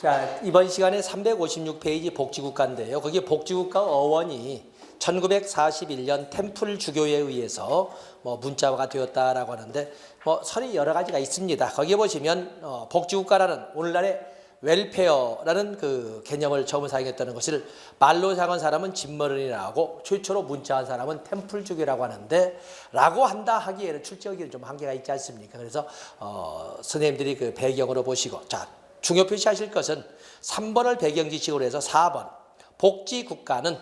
자, 이번 시간에 356페이지 복지국가인데요. 거기 복지국가 어원이 1941년 템플 주교에 의해서 문자화가 되었다라고 하는데 설이 여러 가지가 있습니다. 거기에 보시면 복지국가라는 오늘날의 웰페어라는 그 개념을 처음 사용했다는 것을 말로 사용한 사람은 짐머른이라고 하고 최초로 문자한 사람은 템플 주교라고 하는데 라고 한다 하기에는 출제하기는 좀 한계가 있지 않습니까? 그래서 선생님들이 그 배경으로 보시고 자 중요 표시하실 것은 3번을 배경 지식으로 해서 4번 복지국가는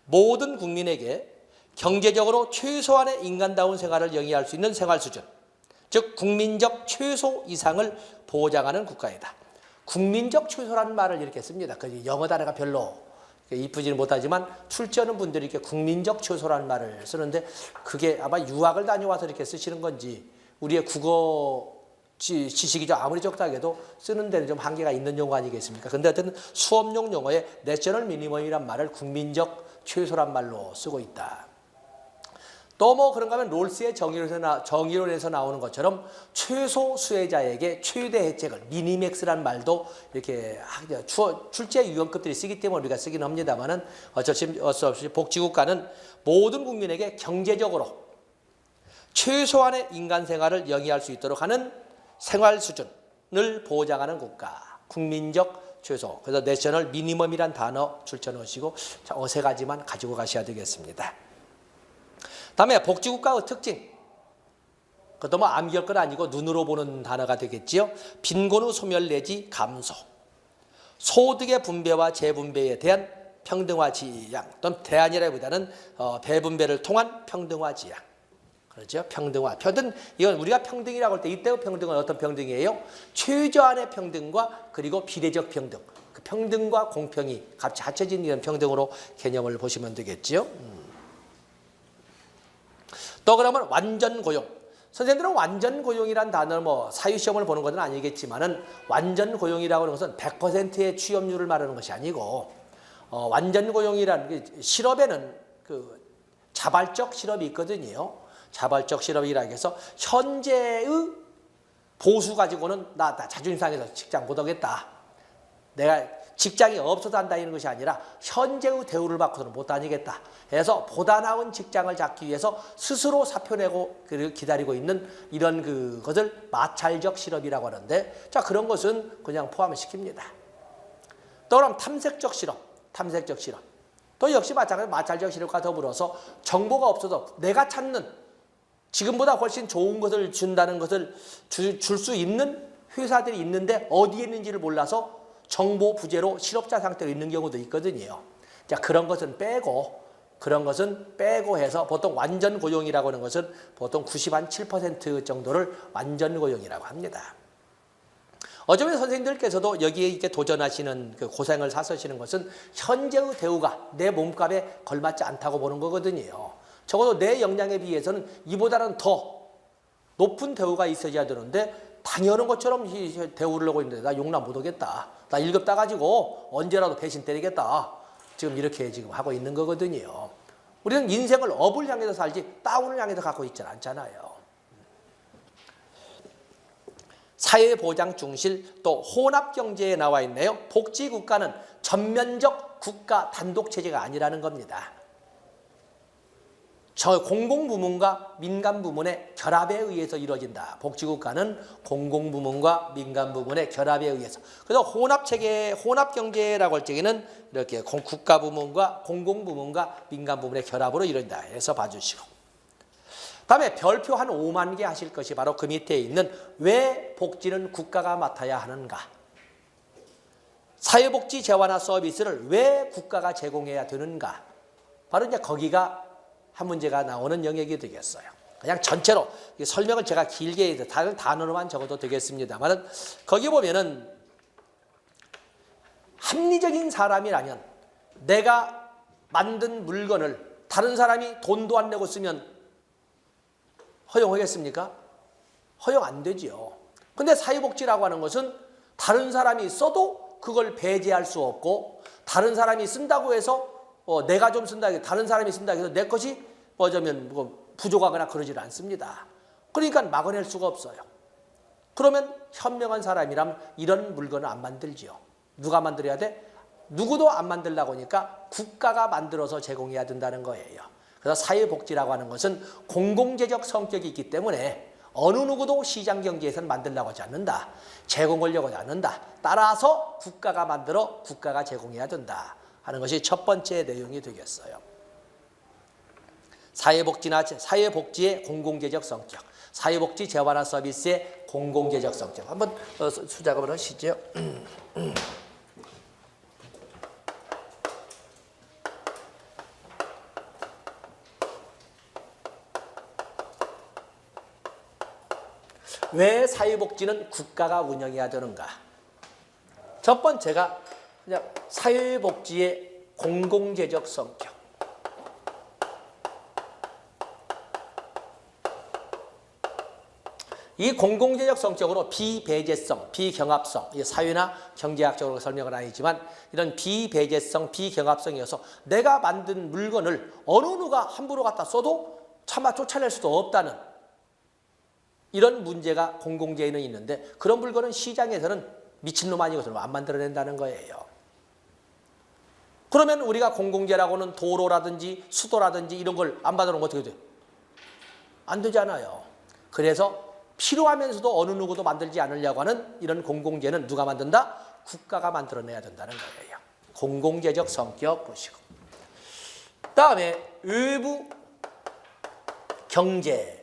모든 국민에게 경제적으로 최소한의 인간다운 생활을 영위할 수 있는 생활 수준, 즉 국민적 최소 이상을 보장하는 국가이다. 국민적 최소라는 말을 이렇게 씁니다. 그 영어 단어가 별로 이쁘지는 못하지만 출제하는 분들이 이렇게 국민적 최소라는 말을 쓰는데 그게 아마 유학을 다녀와서 이렇게 쓰시는 건지 우리의 국어 지식이 좀 아무리 적다 해도 쓰는 데는 좀 한계가 있는 용어 아니겠습니까? 근데 어쨌든 수업용 용어에 내셔널 미니멈이란 말을 국민적 최소란 말로 쓰고 있다. 또 그런가 하면 롤스의 정의론에서 나오는 것처럼 최소 수혜자에게 최대 혜택을 미니맥스란 말도 이렇게 출제 유형급들이 쓰기 때문에 우리가 쓰긴 합니다만은 어쩔 수 없이 복지국가는 모든 국민에게 경제적으로 최소한의 인간 생활을 영위할 수 있도록 하는 생활 수준을 보장하는 국가, 국민적 최소. 그래서 내셔널 미니멈이란 단어 출처 넣으시고 어색하지만 가지고 가셔야 되겠습니다. 다음에 복지국가의 특징. 그것도 암기할 건 아니고 눈으로 보는 단어가 되겠지요. 빈곤의 소멸 내지 감소. 소득의 분배와 재분배에 대한 평등화 지향 또는 대안이라기보다는 배분배를 통한 평등화 지향. 그렇죠? 평등화. 이건 우리가 평등이라고 할 때 이때의 평등은 어떤 평등이에요? 최저한의 평등과 그리고 비례적 평등. 그 평등과 공평이 같이 합쳐진 이런 평등으로 개념을 보시면 되겠죠. 또 그러면 완전 고용. 선생님들은 완전 고용이란 단어를 사유시험을 보는 것은 아니겠지만은 완전 고용이라고 하는 것은 100%의 취업률을 말하는 것이 아니고 완전 고용이라는 게 실업에는 그 자발적 실업이 있거든요. 자발적 실업이라고 해서 현재의 보수 가지고는 나 자존심 상해서 직장 못 하겠다. 내가 직장이 없어서 다니는 것이 아니라 현재의 대우를 받고서는 못 다니겠다. 해서 보다 나은 직장을 잡기 위해서 스스로 사표 내고 기다리고 있는 이런 그것을 마찰적 실업이라고 하는데 자 그런 것은 그냥 포함시킵니다. 또 그럼 탐색적 실업. 또 역시 마찬가지로 마찰적 실업과 더불어서 정보가 없어서 내가 찾는 지금보다 훨씬 좋은 것을 준다는 것을 줄 수 있는 회사들이 있는데 어디에 있는지를 몰라서 정보 부재로 실업자 상태로 있는 경우도 있거든요. 자, 그런 것은 빼고 해서 보통 완전 고용이라고 하는 것은 보통 97% 정도를 완전 고용이라고 합니다. 어쩌면 선생님들께서도 여기에 이렇게 도전하시는 그 고생을 사서시는 것은 현재의 대우가 내 몸값에 걸맞지 않다고 보는 거거든요. 적어도 내 역량에 비해서는 이보다는 더 높은 대우가 있어야 되는데 당연한 것처럼 대우를 하고 있는데 나 용납 못하겠다. 나 1급 따가지고 언제라도 배신 때리겠다. 지금 이렇게 지금 하고 있는 거거든요. 우리는 인생을 업을 향해서 살지 다운을 향해서 갖고 있지 않잖아요. 사회보장 중실 또 혼합경제에 나와 있네요. 복지국가는 전면적 국가 단독체제가 아니라는 겁니다. 공공부문과 민간부문의 결합에 의해서 이루어진다. 복지국가는 공공부문과 민간부문의 결합에 의해서. 그래서 혼합경제라고 할 적에는 이렇게 국가부문과 공공부문과 민간부문의 결합으로 이루어진다 해서 봐주시고. 다음에 별표 한 5만 개 하실 것이 바로 그 밑에 있는 왜 복지는 국가가 맡아야 하는가. 사회복지 재화나 서비스를 왜 국가가 제공해야 되는가. 바로 이제 거기가 한 문제가 나오는 영역이 되겠어요. 그냥 전체로 설명을 제가 길게 해서 다른 단어로만 적어도 되겠습니다만 거기 보면은 합리적인 사람이라면 내가 만든 물건을 다른 사람이 돈도 안 내고 쓰면 허용하겠습니까? 허용 안 되지요. 근데 사회복지라고 하는 것은 다른 사람이 써도 그걸 배제할 수 없고 다른 사람이 쓴다고 해서 내가 좀 쓴다 해서 다른 사람이 쓴다 해서 내 것이 부족하거나 그러질 않습니다. 그러니까 막아낼 수가 없어요. 그러면 현명한 사람이라면 이런 물건을 안 만들지요. 누가 만들어야 돼? 누구도 안 만들려고 하니까 국가가 만들어서 제공해야 된다는 거예요. 그래서 사회복지라고 하는 것은 공공재적 성격이 있기 때문에 어느 누구도 시장경제에서는 만들려고 하지 않는다. 제공하려고 하지 않는다. 따라서 국가가 만들어 국가가 제공해야 된다 하는 것이 첫 번째 내용이 되겠어요. 사회복지의 공공재적 성격, 사회복지 재활화 서비스의 공공재적 성격. 한번 수작업을 하시죠. 왜 사회복지는 국가가 운영해야 되는가? 첫 번째가 그냥 사회복지의 공공재적 성격. 이 공공재적 성격으로 비배제성, 비경합성, 사회나 경제학적으로 설명은 아니지만 이런 비배제성, 비경합성이어서 내가 만든 물건을 어느 누가 함부로 갖다 써도 차마 쫓아낼 수도 없다는 이런 문제가 공공재에는 있는데 그런 물건은 시장에서는 미친놈 아니고서는 안 만들어낸다는 거예요. 그러면 우리가 공공재라고는 도로라든지 수도라든지 이런 걸 안 받아놓으면 어떻게 돼요? 안 되잖아요. 그래서 필요하면서도 어느 누구도 만들지 않으려고 하는 이런 공공재는 누가 만든다? 국가가 만들어내야 된다는 거예요. 공공재적 성격 보시고. 다음에 외부 경제.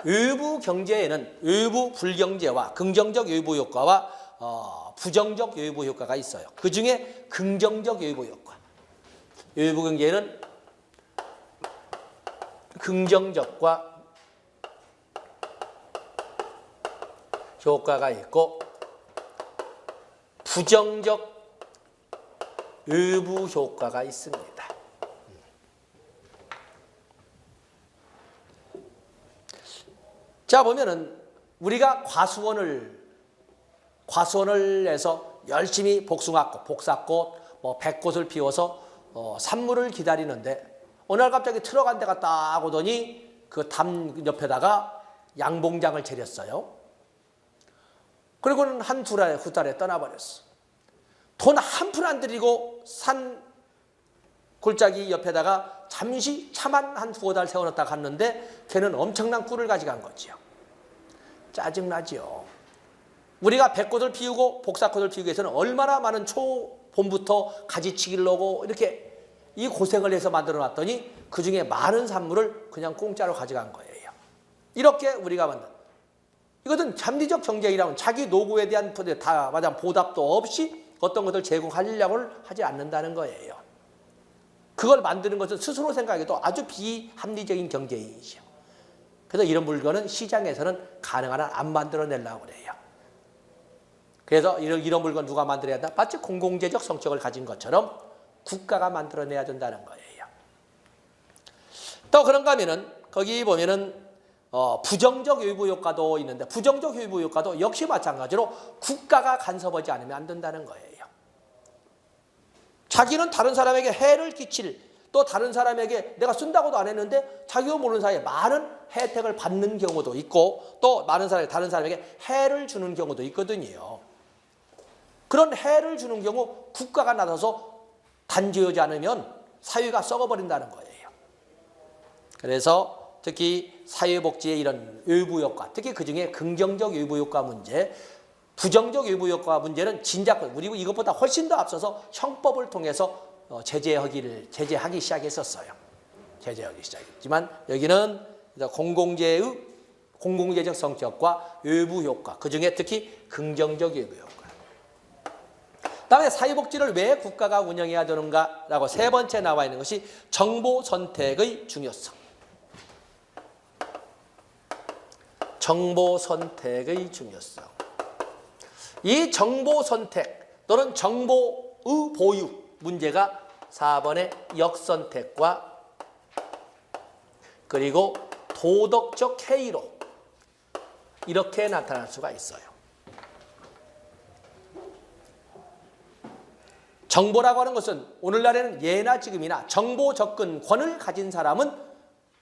외부 경제에는 외부 불경제와 긍정적 외부 효과와 부정적 외부 효과가 있어요. 그 중에 긍정적 외부 효과. 외부 경제에는 긍정적과 효과가 있고 부정적 외부 효과가 있습니다. 자, 보면은 우리가 과수원을 해서 열심히 복숭아꽃, 복사꽃, 백꽃을 피워서 산물을 기다리는데 어느 날 갑자기 트럭 한 대가 딱 오더니 그 담 옆에다가 양봉장을 차렸어요. 그리고는 한 두 달에 떠나버렸어. 돈 한 푼 안 들이고 산 골짜기 옆에다가 잠시 차만 한 두어 달 세워놨다 갔는데 걔는 엄청난 꿀을 가져간 거지요. 짜증나지요. 우리가 백꽃을 피우고 복사꽃을 피우기 위해서는 얼마나 많은 초봄부터 가지치기를 하고 이렇게 이 고생을 해서 만들어놨더니 그중에 많은 산물을 그냥 공짜로 가져간 거예요. 이렇게 우리가 만든 이것은 잠재적 경제이라면 자기 노고에 대한 보답도 없이 어떤 것을 제공하려고 하지 않는다는 거예요. 그걸 만드는 것은 스스로 생각해도 아주 비합리적인 경제이죠. 그래서 이런 물건은 시장에서는 가능한 한 안 만들어내려고 그래요. 그래서 이런 물건 누가 만들어야 한다? 마치 공공재적 성격을 가진 것처럼 국가가 만들어내야 된다는 거예요. 또 그런가 하면은 거기 보면은 부정적 외부 효과도 있는데 부정적 외부 효과도 역시 마찬가지로 국가가 간섭하지 않으면 안 된다는 거예요. 자기는 다른 사람에게 해를 끼칠 또 다른 사람에게 내가 쓴다고도 안 했는데 자기가 모르는 사이에 많은 혜택을 받는 경우도 있고 또 다른 사람에게 해를 주는 경우도 있거든요. 그런 해를 주는 경우 국가가 나서서 단죄하지 않으면 사회가 썩어버린다는 거예요. 그래서 특히 사회복지의 이런 외부 효과, 특히 그중에 긍정적 외부 효과 문제, 부정적 외부 효과 문제는 진작 그리고 이것보다 훨씬 더 앞서서 형법을 통해서 제재하기 시작했었어요. 제재하기 시작했지만 여기는 공공재적 성격과 외부 효과, 그중에 특히 긍정적 외부 효과. 다음에 사회복지를 왜 국가가 운영해야 되는가라고 세 번째 나와 있는 것이 정보 선택의 중요성. 정보 선택의 중요성. 이 정보 선택 또는 정보의 보유 문제가 4번의 역선택과 그리고 도덕적 해이로 이렇게 나타날 수가 있어요. 정보라고 하는 것은 오늘날에는 예나 지금이나 정보 접근권을 가진 사람은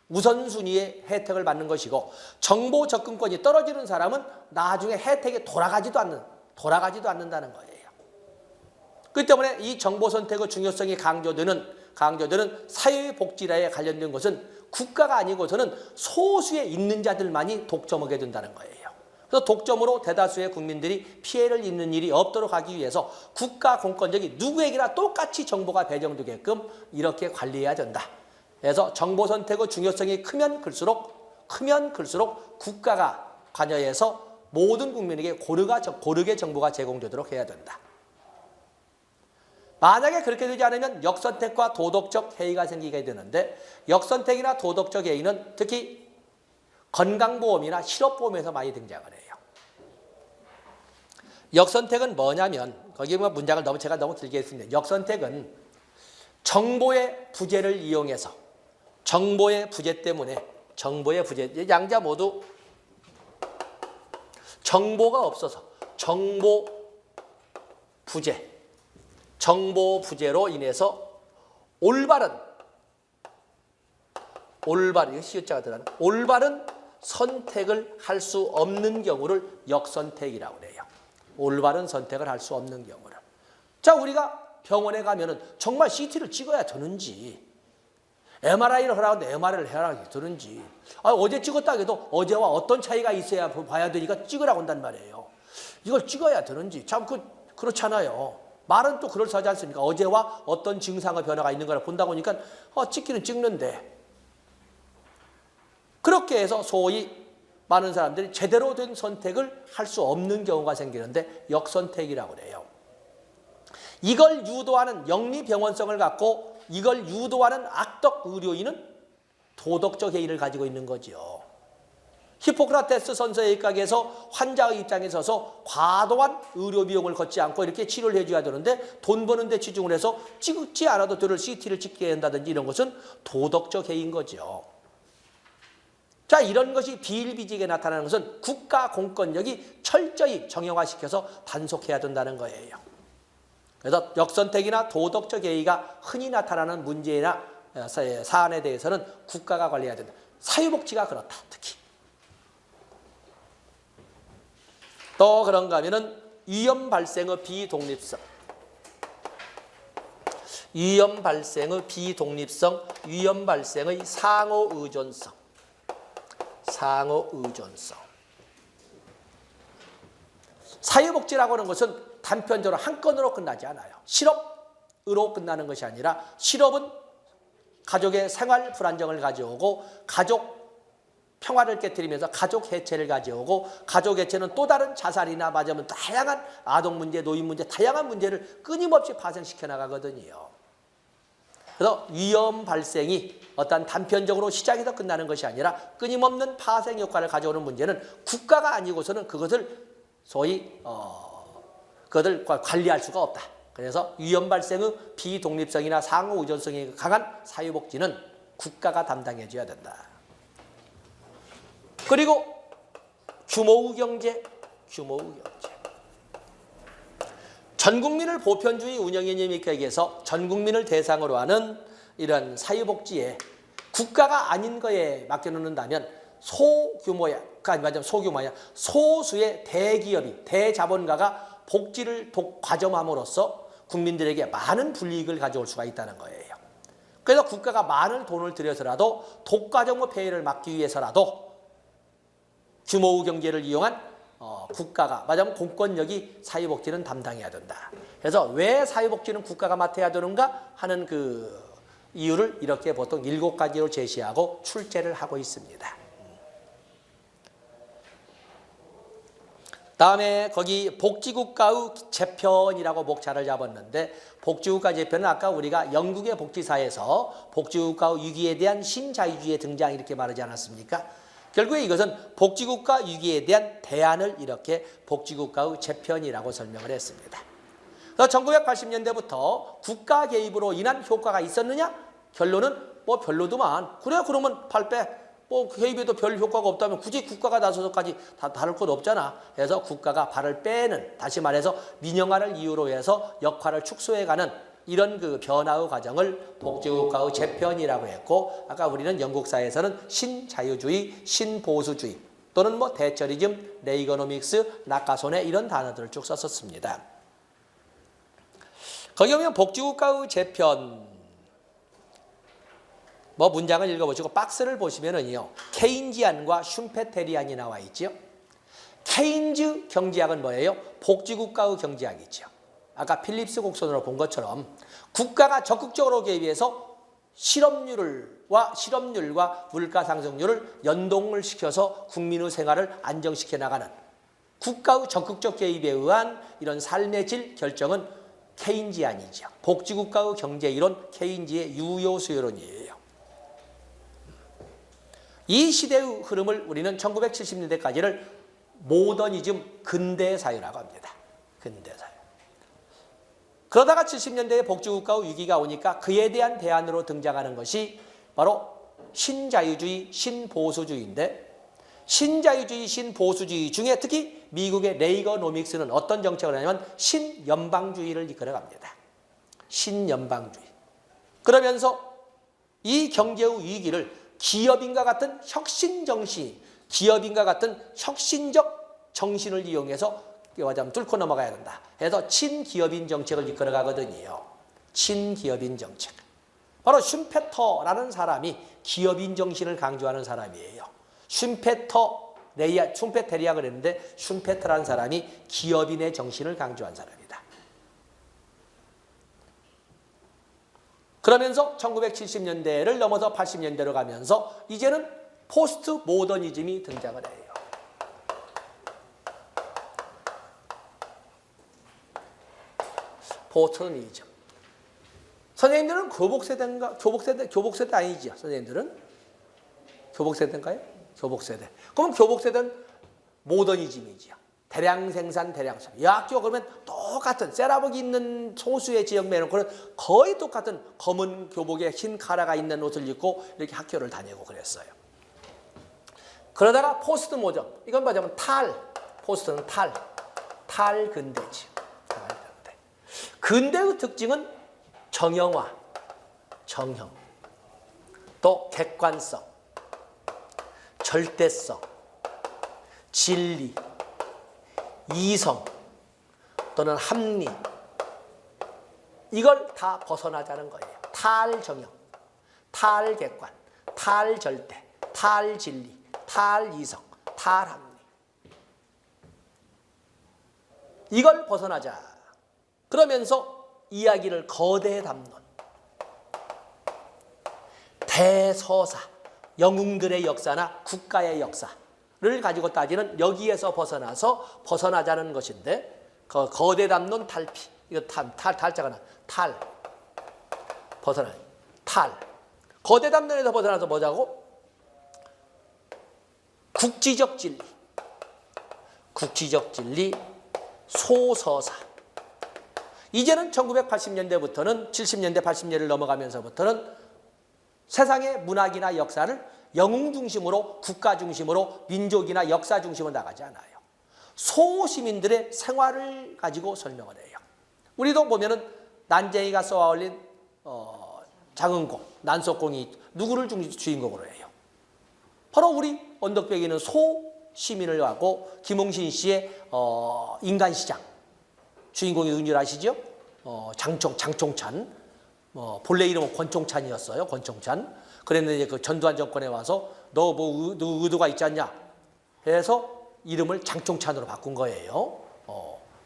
우선순위의 혜택을 받는 것이고 정보 접근권이 떨어지는 사람은 나중에 혜택이 돌아가지도 않는다는 거예요. 그렇기 때문에 이 정보 선택의 중요성이 강조되는 사회복지라에 관련된 것은 국가가 아니고서는 소수에 있는 자들만이 독점하게 된다는 거예요. 그래서 독점으로 대다수의 국민들이 피해를 입는 일이 없도록 하기 위해서 국가 공권력이 누구에게나 똑같이 정보가 배정되게끔 이렇게 관리해야 된다. 그래서 정보 선택의 중요성이 크면 클수록 국가가 관여해서 모든 국민에게 고르게 정보가 제공되도록 해야 된다. 만약에 그렇게 되지 않으면 역선택과 도덕적 해이가 생기게 되는데, 역선택이나 도덕적 해이는 특히 건강보험이나 실업보험에서 많이 등장을 해요. 역선택은 뭐냐면, 거기 뭐 문장을 제가 너무 길게 했습니다. 역선택은 정보의 부재를 이용해서, 정보의 부재 때문에, 양자 모두 정보가 없어서 정보 부재로 인해서 올바른 선택을 할 수 없는 경우를 역선택이라고 해요. 올바른 선택을 할 수 없는 경우를. 자, 우리가 병원에 가면은 정말 CT를 찍어야 되는지, MRI를 하라는데 MRI를 해야 되는지, 어제 찍었다 해도 어제와 어떤 차이가 있어야 봐야 되니까 찍으라고 한단 말이에요. 이걸 찍어야 되는지, 참 그렇잖아요. 말은 또 그럴싸하지 않습니까? 어제와 어떤 증상의 변화가 있는 걸 본다고 하니까 찍기는 찍는데, 그렇게 해서 소위 많은 사람들이 제대로 된 선택을 할 수 없는 경우가 생기는데 역선택이라고 해요. 이걸 유도하는 영리병원성을 갖고 이걸 유도하는 악덕 의료인은 도덕적 해이를 가지고 있는 거죠. 히포크라테스 선서의 일각에서 환자의 입장에 서서 과도한 의료 비용을 걷지 않고 이렇게 치료를 해줘야 되는데 돈 버는 데 치중을 해서 찍지 않아도 될 CT를 찍게 한다든지 이런 것은 도덕적 해이인 거죠. 자, 이런 것이 비일비재하게 나타나는 것은 국가 공권력이 철저히 정형화시켜서 단속해야 된다는 거예요. 그래서 역선택이나 도덕적 해이가 흔히 나타나는 문제나 사안에 대해서는 국가가 관리해야 된다. 사회복지가 그렇다, 특히. 또 그런가 하면은 위험 발생의 비독립성, 위험 발생의 상호 의존성. 사회복지라고 하는 것은 단편적으로 한 건으로 끝나지 않아요. 실업으로 끝나는 것이 아니라, 실업은 가족의 생활 불안정을 가져오고 가족 평화를 깨뜨리면서 가족 해체를 가져오고, 가족 해체는 또 다른 자살이나 맞으면 다양한 아동 문제, 노인 문제, 다양한 문제를 끊임없이 파생시켜 나가거든요. 그래서 위험 발생이 어떤 단편적으로 시작해서 끝나는 것이 아니라 끊임없는 파생 효과를 가져오는 문제는 국가가 아니고서는 그것을 소위 그것을 관리할 수가 없다. 그래서 위험 발생의 비독립성이나 상호 의존성이 강한 사회복지는 국가가 담당해줘야 된다. 그리고 규모의 경제. 전 국민을 보편주의 운영이니까에게서 전 국민을 대상으로 하는 이런 사회복지에 국가가 아닌 거에 맡겨놓는다면 소규모야, 소수의 대기업이, 대자본가가 복지를 과점함으로써 국민들에게 많은 불이익을 가져올 수가 있다는 거예요. 그래서 국가가 많은 돈을 들여서라도 독과점의 폐해를 막기 위해서라도 규모의 경제를 이용한 국가가, 말하자면 공권력이 사회복지는 담당해야 된다. 그래서 왜 사회복지는 국가가 맡아야 되는가 하는 그 이유를 이렇게 보통 7가지로 제시하고 출제를 하고 있습니다. 다음에 거기 복지국가의 재편이라고 목차를 잡았는데, 복지국가 재편은 아까 우리가 영국의 복지사에서 복지국가의 위기에 대한 신자유주의의 등장 이렇게 말하지 않았습니까? 결국에 이것은 복지국가 위기에 대한 대안을 이렇게 복지국가의 재편이라고 설명을 했습니다. 그래서 1980년대부터 국가 개입으로 인한 효과가 있었느냐? 결론은 별로더만. 그래, 그러면 팔 빼. 개입에도 별 효과가 없다면 굳이 국가가 나서서까지 다 다룰 것 없잖아. 그래서 국가가 발을 빼는, 다시 말해서 민영화를 이유로 해서 역할을 축소해가는 이런 그 변화의 과정을 복지국가의 재편이라고 했고, 아까 우리는 영국사에서는 신자유주의, 신보수주의 또는 대처리즘, 레이거노믹스, 낙하손해 이런 단어들을 쭉 썼었습니다. 거기 보면 복지국가의 재편 뭐 문장을 읽어보시고 박스를 보시면은요 케인지안과 슈페테리안이 나와 있죠. 케인즈 경제학은 뭐예요? 복지국가의 경제학이죠. 아까 필립스 곡선으로 본 것처럼 국가가 적극적으로 개입해서 실업률과 물가 상승률을 연동을 시켜서 국민의 생활을 안정시켜 나가는 국가의 적극적 개입에 의한 이런 삶의 질 결정은 케인지안이죠. 복지국가의 경제이론 케인지의 유효수요론이에요. 이 시대의 흐름을 우리는 1970년대까지를 모더니즘 근대사회라고 합니다. 근대사회. 그러다가 70년대에 복지국가의 위기가 오니까 그에 대한 대안으로 등장하는 것이 바로 신자유주의, 신보수주의인데 신자유주의, 신보수주의 중에 특히 미국의 레이거노믹스는 어떤 정책을 하냐면 신연방주의를 이끌어갑니다. 신연방주의. 그러면서 이 경제의 위기를 기업인과 같은 혁신적 정신을 이용해서 뚫고 넘어가야 된다. 그래서 친기업인 정책을 이끌어가거든요. 친기업인 정책. 바로 슈페터라는 사람이 기업인 정신을 강조하는 사람이에요. 슈페테리아 그랬는데 슈페터라는 사람이 기업인의 정신을 강조한 사람이다. 그러면서 1970년대를 넘어서 80년대로 가면서 이제는 포스트 모더니즘이 등장을 해요. 포스트모더니즘. 선생님들은 교복세대 아니죠? 선생님들은 교복세대인가요? 교복세대. 그럼 교복세대는 모더니즘이죠. 대량 생산, 대량 소비. 여학교 그러면 똑같은 세라복이 있는 소수의 지역 매너는 거의 똑같은 검은 교복에 흰 카라가 있는 옷을 입고 이렇게 학교를 다니고 그랬어요. 그러다가 포스트 모던. 이건 뭐냐면 포스트는 탈근대지. 근대의 특징은 정형화, 정형, 또 객관성, 절대성, 진리, 이성 또는 합리 이걸 다 벗어나자는 거예요. 탈정형, 탈객관, 탈절대, 탈진리, 탈이성, 탈합리 이걸 벗어나자. 그러면서 이야기를 거대 담론, 대서사, 영웅들의 역사나 국가의 역사를 가지고 따지는 여기에서 벗어나자는 것인데 거대 담론 탈피, 이거 탈자가 나, 벗어나, 거대 담론에서 벗어나서 뭐자고? 국지적 진리, 소서사. 이제는 1980년대부터는 70년대, 80년대를 넘어가면서부터는 세상의 문학이나 역사를 영웅 중심으로, 국가 중심으로, 민족이나 역사 중심으로 나가지 않아요. 소시민들의 생활을 가지고 설명을 해요. 우리도 보면은 난쟁이가 쏘아 올린 작은 공, 난속공이 누구를 주인공으로 해요? 바로 우리 언덕배기는 소시민을 하고 김홍신 씨의 인간시장 주인공이 누군지 아시죠? 장총찬. 본래 이름은 권총찬이었어요. 권총찬. 그랬는데 그 전두환 정권에 와서 너 뭐 의도가 있지 않냐 해서 이름을 장총찬으로 바꾼 거예요.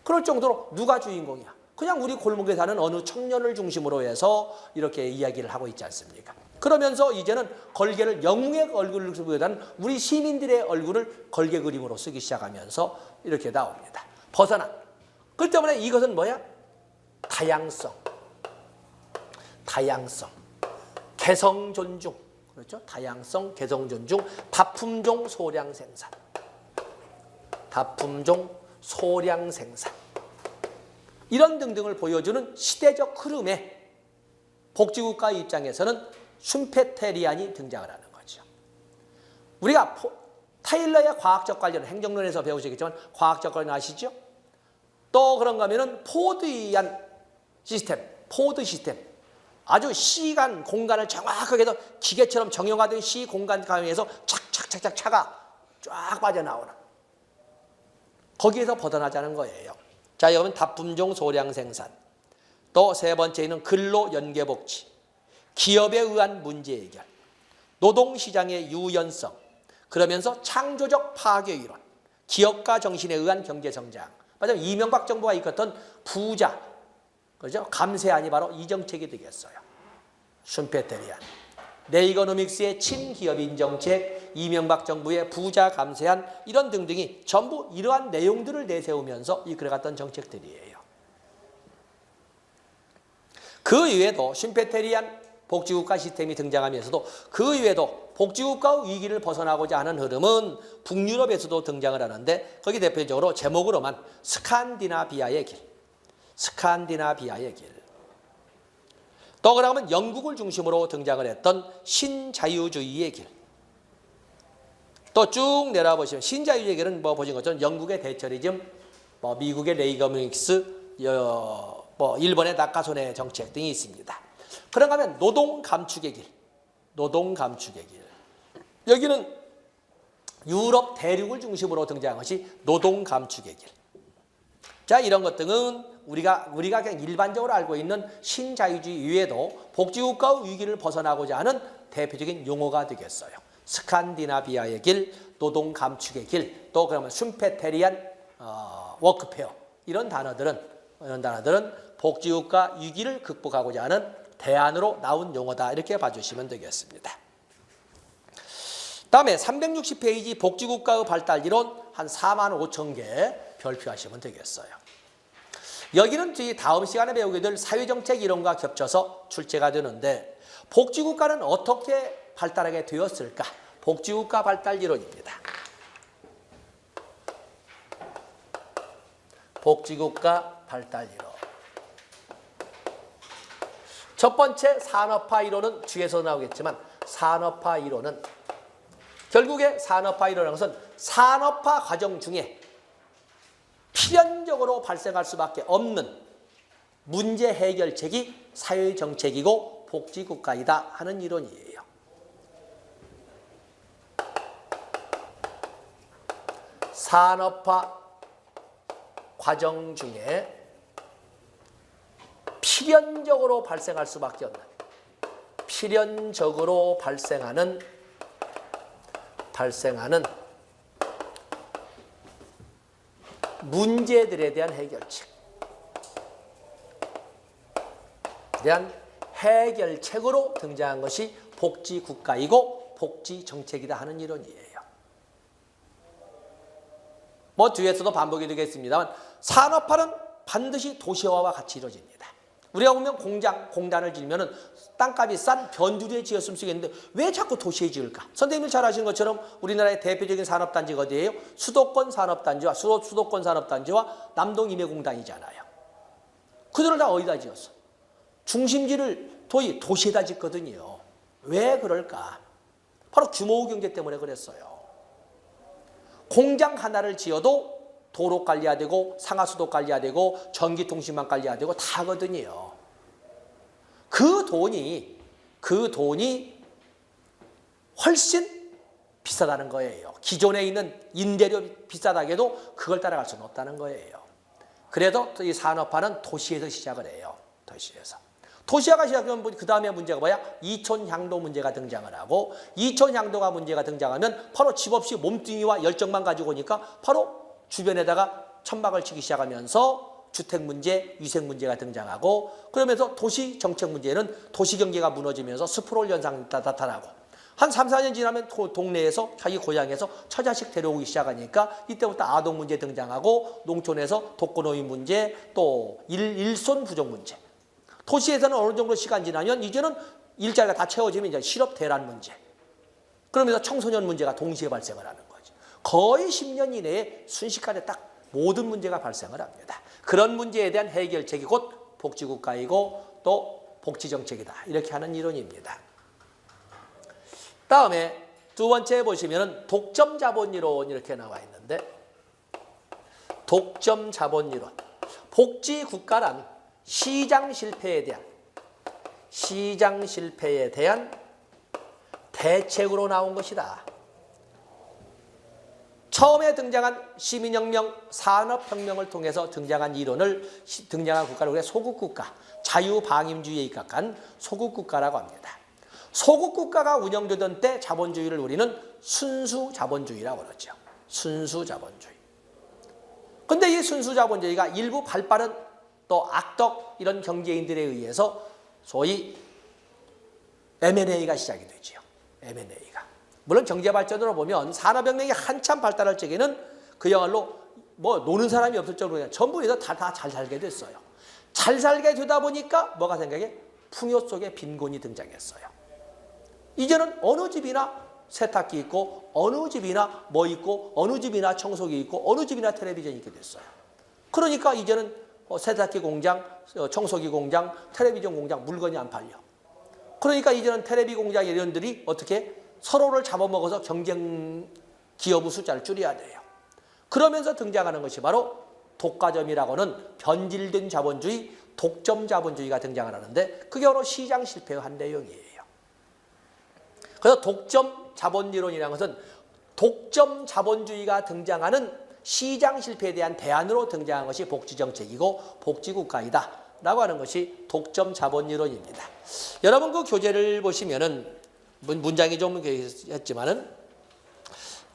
그럴 정도로 누가 주인공이야? 그냥 우리 골목에 사는 어느 청년을 중심으로 해서 이렇게 이야기를 하고 있지 않습니까? 그러면서 이제는 걸개를 영웅의 얼굴을 쓰기보다는 우리 시민들의 얼굴을 걸개 그림으로 쓰기 시작하면서 이렇게 나옵니다. 그 때문에 이것은 뭐야? 다양성, 개성 존중, 그렇죠? 다양성, 개성 존중, 다품종 소량 생산, 이런 등등을 보여주는 시대적 흐름에 복지국가 입장에서는 슈페테리안이 등장을 하는 거죠. 우리가 타일러의 과학적 관련, 행정론에서 배우시겠지만 과학적 관련 아시죠? 또 그런가 하면은 포드 시스템. 아주 시간, 공간을 정확하게 해서 기계처럼 정형화된 시 공간 가운데서 착착착착 차가 쫙 빠져나오는. 거기에서 벗어나자는 거예요. 자, 여러분 다품종 소량 생산. 또 세 번째는 근로연계복지, 기업에 의한 문제 해결, 노동시장의 유연성, 그러면서 창조적 파괴 이론, 기업가 정신에 의한 경제성장. 맞아요. 이명박 정부가 이끌었던 부자, 그죠? 감세안이 바로 이 정책이 되겠어요. 슌페테리안. 네이거노믹스의 친기업인 정책, 이명박 정부의 부자 감세안, 이런 등등이 전부 이러한 내용들을 내세우면서 이끌어갔던 정책들이에요. 그 이외에도 슌페테리안 복지국가 시스템이 등장하면서도 그 이외에도 복지국가 위기를 벗어나고자 하는 흐름은 북유럽에서도 등장을 하는데, 거기 대표적으로 제목으로만 스칸디나비아의 길, 스칸디나비아의 길. 또 그러면 영국을 중심으로 등장을 했던 신자유주의의 길. 또 쭉 내려보시면 신자유주의의 길은 뭐 보신 것처럼 영국의 대처리즘, 뭐 미국의 레이거노믹스, 뭐 일본의 낙하손해 정책 등이 있습니다. 그런가 하면 노동 감축의 길, 노동 감축의 길. 여기는 유럽 대륙을 중심으로 등장한 것이 노동 감축의 길. 자, 이런 것 등은 우리가 그냥 일반적으로 알고 있는 신자유주의 이외에도 복지국가 위기를 벗어나고자 하는 대표적인 용어가 되겠어요. 스칸디나비아의 길, 노동 감축의 길, 또 그러면 슌페테리안 워크페어, 이런 단어들은 복지국가 위기를 극복하고자 하는 대안으로 나온 용어다, 이렇게 봐주시면 되겠습니다. 다음에 360페이지 복지국가의 발달 이론 한 45,000개 별표하시면 되겠어요. 여기는 다음 시간에 배우게 될 사회정책 이론과 겹쳐서 출제가 되는데, 복지국가는 어떻게 발달하게 되었을까? 복지국가 발달 이론입니다. 복지국가 발달 이론. 첫 번째 산업화 이론은 뒤에서 나오겠지만, 산업화 이론은 결국에 산업화 이론이라는 것은 산업화 과정 중에 필연적으로 발생할 수밖에 없는 문제 해결책이 사회정책이고 복지국가이다 하는 이론이에요. 산업화 과정 중에 필연적으로 발생할 수밖에 없는, 필연적으로 발생하는 문제들에 대한 해결책으로 등장한 것이 복지국가이고 복지정책이다 하는 이론이에요. 뭐 뒤에서도 반복이 되겠습니다만, 산업화는 반드시 도시화와 같이 이루어집니다. 우리가 보면 공단을 지으면 땅값이 싼 변두리에 지었으면 쓰겠는데 왜 자꾸 도시에 지을까? 선생님들 잘 아시는 것처럼 우리나라의 대표적인 산업단지가 어디예요? 수도권 산업단지와 남동임해공단이잖아요. 그들을 다 어디다 지었어? 중심지를 도시에다 짓거든요. 왜 그럴까? 바로 규모 경제 때문에 그랬어요. 공장 하나를 지어도 도로 관리해야 되고 상하수도 관리해야 되고 전기통신망 관리해야 되고 다 하거든요. 그 돈이 훨씬 비싸다는 거예요. 기존에 있는 임대료 비싸다고 해도 그걸 따라갈 수는 없다는 거예요. 그래도 이 산업화는 도시에서 시작을 해요. 도시화가 시작하면 그 다음에 문제가 뭐야? 이촌향도 문제가 등장을 하고, 이촌향도가 문제가 등장하면 바로 집 없이 몸뚱이와 열정만 가지고 오니까 바로 주변에다가 천막을 치기 시작하면서 주택 문제, 위생 문제가 등장하고, 그러면서 도시 정책 문제는 도시 경제가 무너지면서 스프롤 현상이 나타나고, 한 3, 4년 지나면 동네에서 자기 고향에서 처자식 데려오기 시작하니까 이때부터 아동 문제 등장하고, 농촌에서 독거노인 문제, 또 일손 부족 문제. 도시에서는 어느 정도 시간 지나면 이제는 일자리가 다 채워지면 이제 실업 대란 문제. 그러면서 청소년 문제가 동시에 발생을 하는 거죠. 거의 10년 이내에 순식간에 딱 모든 문제가 발생을 합니다. 그런 문제에 대한 해결책이 곧 복지국가이고 또 복지정책이다, 이렇게 하는 이론입니다. 다음에 두 번째 보시면 독점자본이론 이렇게 나와 있는데, 독점자본이론, 복지국가란 시장 실패에 대한 대책으로 나온 것이다. 처음에 등장한 시민혁명, 산업혁명을 통해서 등장한 국가를 우리가 소국국가, 자유방임주의에 입각한 소국국가라고 합니다. 소국국가가 운영되던 때 자본주의를 우리는 순수자본주의라고 그러죠. 순수자본주의. 근데 이 순수자본주의가 일부 발빠른 또 악덕 이런 경제인들에 의해서 소위 M&A가 시작이 되죠. M&A가. 물론 경제발전으로 보면 산업혁명이 한참 발달할 적에는 그야말로 뭐 노는 사람이 없을 정도로 전부 다 잘 살게 됐어요. 잘 살게 되다 보니까 뭐가 생각해? 풍요 속에 빈곤이 등장했어요. 이제는 어느 집이나 세탁기 있고 어느 집이나 뭐 있고 어느 집이나 청소기 있고 어느 집이나 텔레비전이 있게 됐어요. 그러니까 이제는 세탁기 공장, 청소기 공장, 텔레비전 공장 물건이 안 팔려. 그러니까 이제는 텔레비 공장 이런들이 어떻게 서로를 잡아먹어서 경쟁 기업의 숫자를 줄여야 돼요. 그러면서 등장하는 것이 바로 독과점이라고는 변질된 자본주의, 독점 자본주의가 등장을 하는데 그게 바로 시장 실패의 한 내용이에요. 그래서 독점 자본이론이라는 것은 독점 자본주의가 등장하는 시장 실패에 대한 대안으로 등장한 것이 복지정책이고 복지국가이다 라고 하는 것이 독점 자본이론입니다. 여러분 그 교재를 보시면은 문장이 좀 했지만은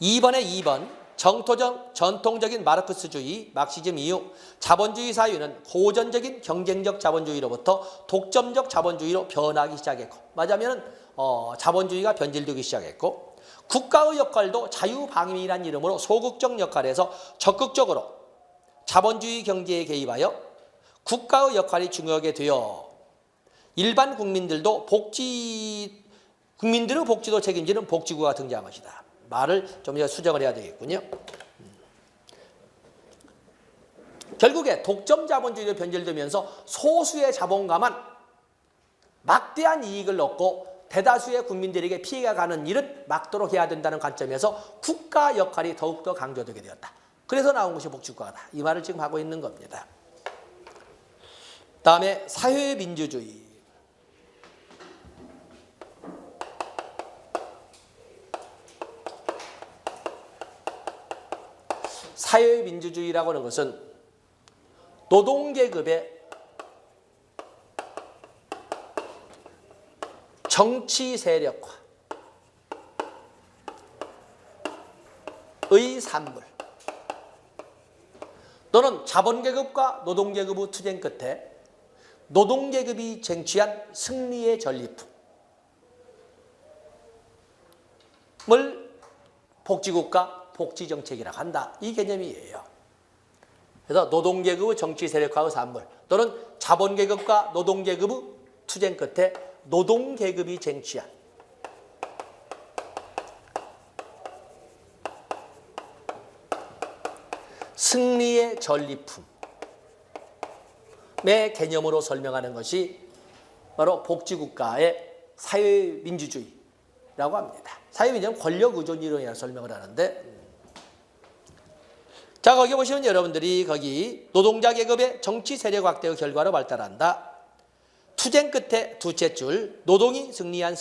2번 전통적인 마르크스주의, 막시즘 이후 자본주의 사회는 고전적인 경쟁적 자본주의로부터 독점적 자본주의로 변하기 시작했고, 맞으면 자본주의가 변질되기 시작했고, 국가의 역할도 자유방임이라는 이름으로 소극적 역할에서 적극적으로 자본주의 경제에 개입하여 국가의 역할이 중요하게 되어 일반 국민들의 복지도 책임지는 복지국가가 등장한 것이다. 말을 좀 수정을 해야 되겠군요. 결국에 독점 자본주의로 변질되면서 소수의 자본가만 막대한 이익을 얻고 대다수의 국민들에게 피해가 가는 일은 막도록 해야 된다는 관점에서 국가 역할이 더욱더 강조되게 되었다. 그래서 나온 것이 복지국가다. 이 말을 지금 하고 있는 겁니다. 다음에 사회민주주의. 사회민주주의라고 하는 것은 노동계급의 정치 세력화의 산물 또는 자본계급과 노동계급의 투쟁 끝에 노동계급이 쟁취한 승리의 전리품을 복지국가, 복지정책이라고 한다. 이 개념이에요. 그래서 노동계급의 정치 세력화의 산물 또는 자본계급과 노동계급의 투쟁 끝에 노동계급이 쟁취한 승리의 전리품의 개념으로 설명하는 것이 바로 복지국가의 사회민주주의라고 합니다. 사회민주주의는 권력의존이론이라고 설명을 하는데, 자, 거기 보시면 여러분들이 거기 노동자 계급의 정치 세력 확대의 결과로 발달한다. 투쟁 끝에 두째 줄 노동이 승리한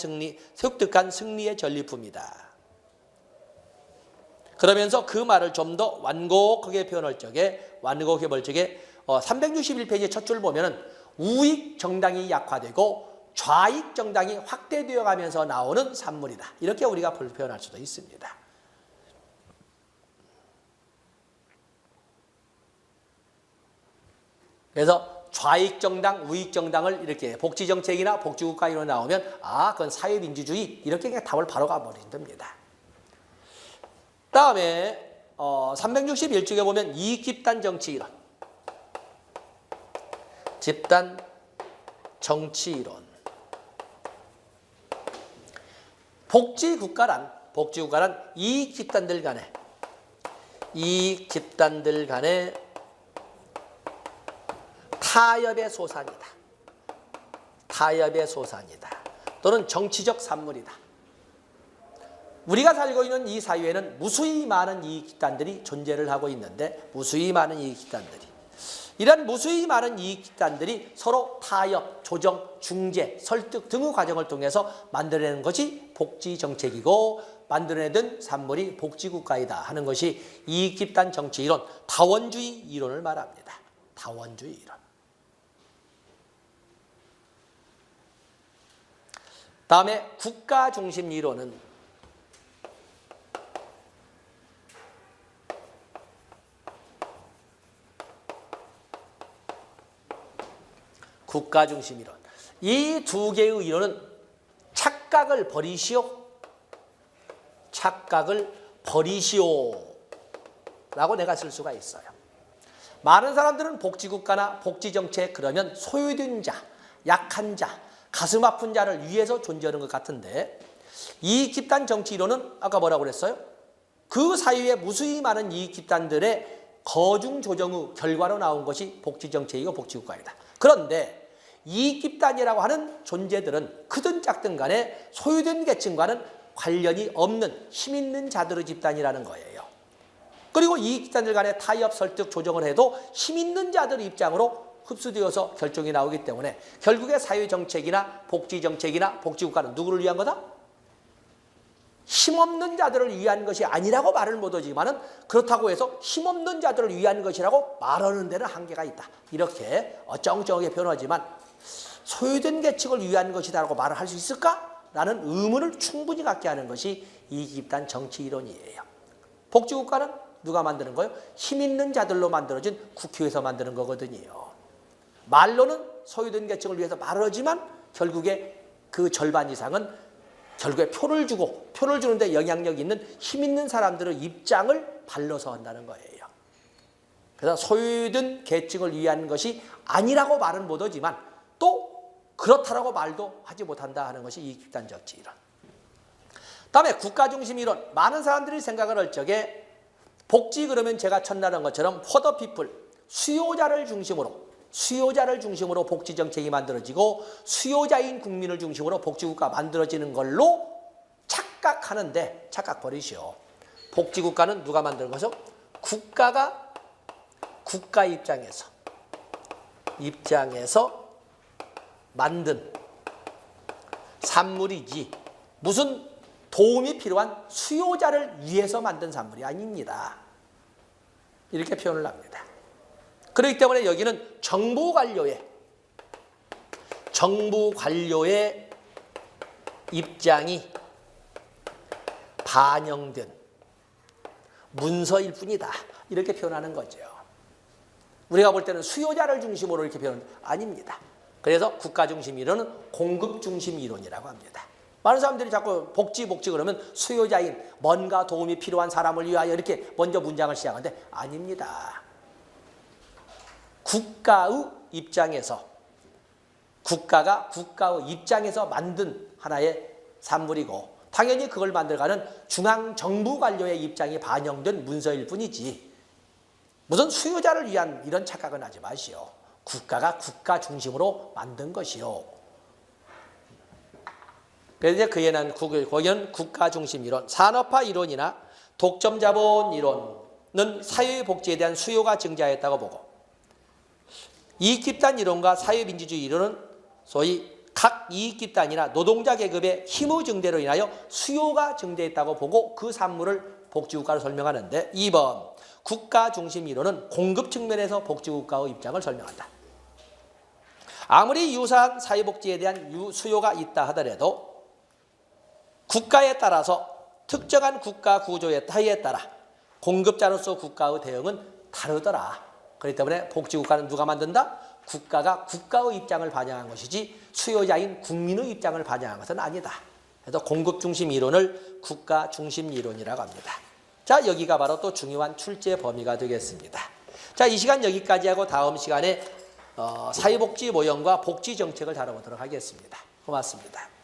획득한 승리의 전리품이다. 그러면서 그 말을 좀 더 완곡하게 표현할 적에 361페이지 첫 줄 보면은 우익 정당이 약화되고 좌익 정당이 확대되어 가면서 나오는 산물이다. 이렇게 우리가 표현할 수도 있습니다. 그래서 좌익 정당, 우익 정당을 이렇게 복지정책이나 복지국가 이런 나오면 그건 사회민주주의 이렇게 그냥 답을 바로 가버리면 됩니다. 다음에 361쪽에 보면 이익집단 정치이론, 집단 정치이론. 복지국가란 이익집단들 간에 타협의 소산이다. 또는 정치적 산물이다. 우리가 살고 있는 이 사회에는 무수히 많은 이익집단들이 존재를 하고 있는데, 이런 무수히 많은 이익집단들이 서로 타협, 조정, 중재, 설득 등의 과정을 통해서 만들어내는 것이 복지정책이고 만들어내는 산물이 복지국가이다 하는 것이 이익집단 정치이론, 다원주의 이론을 말합니다. 다원주의 이론. 다음에 국가 중심 이론은 국가 중심 이론. 이 두 개의 이론은 착각을 버리시오. 착각을 버리시오. 라고 내가 쓸 수가 있어요. 많은 사람들은 복지국가나 복지정책 그러면 소외된 자, 약한 자, 가슴 아픈 자를 위해서 존재하는 것 같은데 이익 집단 정치 이론은 아까 뭐라고 그랬어요? 그 사이에 무수히 많은 이익 집단들의 거중 조정의 결과로 나온 것이 복지정책이고 복지국가이다. 그런데 이익 집단이라고 하는 존재들은 크든 작든 간에 소유된 계층과는 관련이 없는 힘 있는 자들의 집단이라는 거예요. 그리고 이익 집단들 간에 타협, 설득, 조정을 해도 힘 있는 자들의 입장으로 흡수되어서 결정이 나오기 때문에 결국에 사회정책이나 복지정책이나 복지국가는 누구를 위한 거다? 힘없는 자들을 위한 것이 아니라고 말을 못하지만은 그렇다고 해서 힘없는 자들을 위한 것이라고 말하는 데는 한계가 있다. 이렇게 어쩡쩡하게 표현하지만 소유된 계층을 위한 것이다라고 말을 할 수 있을까? 라는 의문을 충분히 갖게 하는 것이 이익 집단 정치 이론이에요. 복지국가는 누가 만드는 거예요? 힘 있는 자들로 만들어진 국회에서 만드는 거거든요. 말로는 소유된 계층을 위해서 말을 하지만 결국에 그 절반 이상은 결국에 표를 주고 표를 주는데 영향력 있는 힘 있는 사람들의 입장을 발로서 한다는 거예요. 그래서 소유된 계층을 위한 것이 아니라고 말은 못하지만 또 그렇다라고 말도 하지 못한다 하는 것이 이익 집단 정치 이론. 다음에 국가 중심 이론. 많은 사람들이 생각을 할 적에 복지 그러면 제가 첫날 한 것처럼 for the people, 수요자를 중심으로 복지 정책이 만들어지고 수요자인 국민을 중심으로 복지국가 만들어지는 걸로 착각하는데 착각 버리시오. 복지국가는 누가 만드는 거죠? 국가가 국가 입장에서 만든 산물이지 무슨 도움이 필요한 수요자를 위해서 만든 산물이 아닙니다. 이렇게 표현을 합니다. 그렇기 때문에 여기는 정부 관료의 입장이 반영된 문서일 뿐이다. 이렇게 표현하는 거죠. 우리가 볼 때는 수요자를 중심으로 이렇게 표현은 아닙니다. 그래서 국가 중심 이론은 공급 중심 이론이라고 합니다. 많은 사람들이 자꾸 복지 그러면 수요자인 뭔가 도움이 필요한 사람을 위하여 이렇게 먼저 문장을 시작하는데 아닙니다. 국가의 입장에서 국가가 국가의 입장에서 만든 하나의 산물이고 당연히 그걸 만들어가는 중앙정부 관료의 입장이 반영된 문서일 뿐이지 무슨 수요자를 위한 이런 착각은 하지 마시오. 국가가 국가 중심으로 만든 것이요. 그래서 이제 거기는 국가 중심 이론, 산업화 이론이나 독점 자본 이론은 사회복지에 대한 수요가 증가했다고 보고 이익 집단 이론과 사회민주주의 이론은 소위 각 이익 집단이나 노동자 계급의 힘의 증대로 인하여 수요가 증대했다고 보고 그 산물을 복지국가로 설명하는데 2번 국가 중심 이론은 공급 측면에서 복지국가의 입장을 설명한다. 아무리 유사한 사회복지에 대한 수요가 있다 하더라도 국가에 따라서 특정한 국가 구조의 타이에 따라 공급자로서 국가의 대응은 다르더라. 그렇기 때문에 복지국가는 누가 만든다? 국가가 국가의 입장을 반영한 것이지 수요자인 국민의 입장을 반영한 것은 아니다. 그래서 공급 중심 이론을 국가 중심 이론이라고 합니다. 자, 여기가 바로 또 중요한 출제 범위가 되겠습니다. 자, 이 시간 여기까지 하고 다음 시간에 사회복지 모형과 복지 정책을 다뤄보도록 하겠습니다. 고맙습니다.